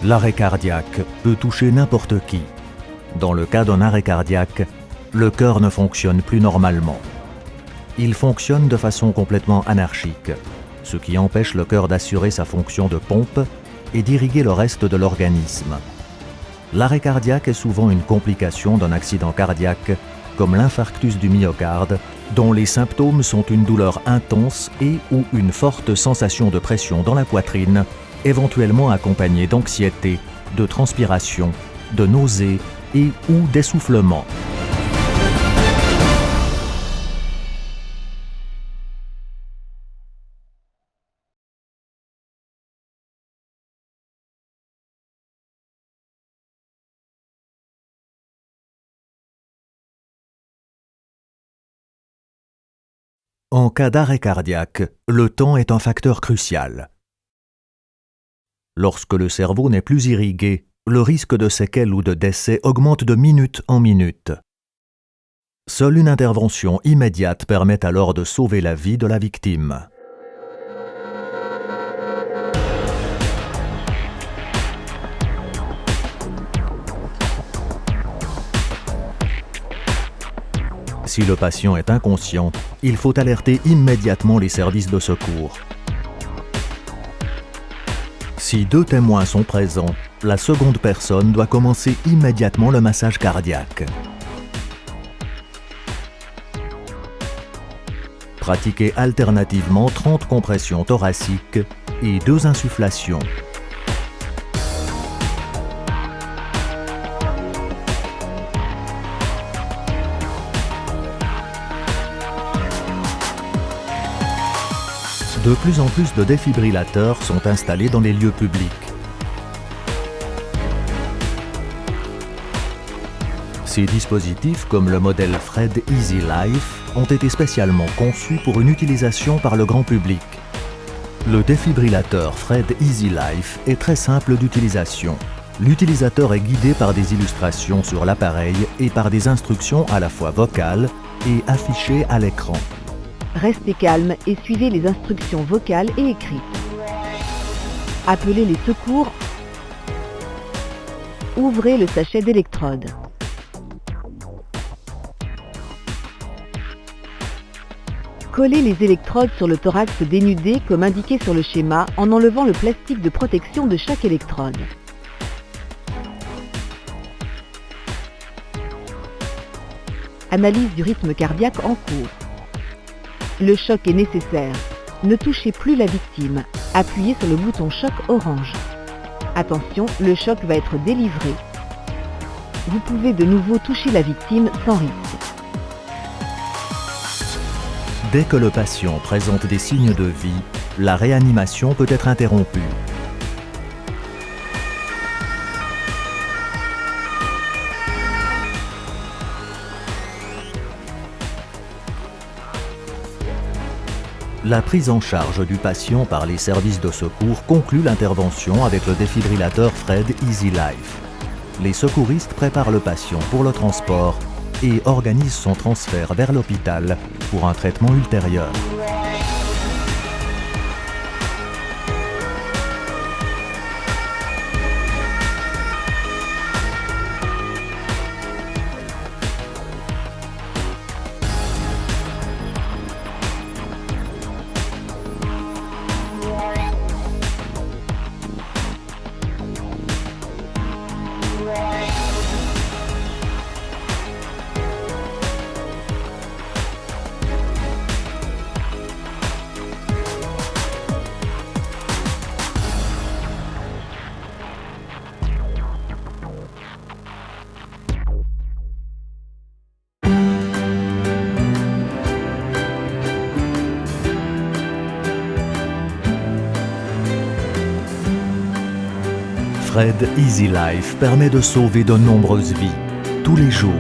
L'arrêt cardiaque peut toucher n'importe qui. Dans le cas d'un arrêt cardiaque, le cœur ne fonctionne plus normalement. Il fonctionne de façon complètement anarchique, ce qui empêche le cœur d'assurer sa fonction de pompe et d'irriguer le reste de l'organisme. L'arrêt cardiaque est souvent une complication d'un accident cardiaque, comme l'infarctus du myocarde, dont les symptômes sont une douleur intense et ou une forte sensation de pression dans la poitrine, éventuellement accompagnée d'anxiété, de transpiration, de nausées et ou d'essoufflement. En cas d'arrêt cardiaque, le temps est un facteur crucial. Lorsque le cerveau n'est plus irrigué, le risque de séquelles ou de décès augmente de minute en minute. Seule une intervention immédiate permet alors de sauver la vie de la victime. Si le patient est inconscient, il faut alerter immédiatement les services de secours. Si 2 témoins sont présents, la seconde personne doit commencer immédiatement le massage cardiaque. Pratiquez alternativement 30 compressions thoraciques et 2 insufflations. De plus en plus de défibrillateurs sont installés dans les lieux publics. Ces dispositifs, comme le modèle Fred Easy Life, ont été spécialement conçus pour une utilisation par le grand public. Le défibrillateur Fred Easy Life est très simple d'utilisation. L'utilisateur est guidé par des illustrations sur l'appareil et par des instructions à la fois vocales et affichées à l'écran. Restez calme et suivez les instructions vocales et écrites. Appelez les secours. Ouvrez le sachet d'électrodes. Collez les électrodes sur le thorax dénudé comme indiqué sur le schéma en enlevant le plastique de protection de chaque électrode. Analyse du rythme cardiaque en cours. Le choc est nécessaire. Ne touchez plus la victime. Appuyez sur le bouton choc orange. Attention, le choc va être délivré. Vous pouvez de nouveau toucher la victime sans risque. Dès que le patient présente des signes de vie, la réanimation peut être interrompue. La prise en charge du patient par les services de secours conclut l'intervention avec le défibrillateur Fred Easy Life. Les secouristes préparent le patient pour le transport et organisent son transfert vers l'hôpital pour un traitement ultérieur. Fred Easy Life permet de sauver de nombreuses vies, tous les jours.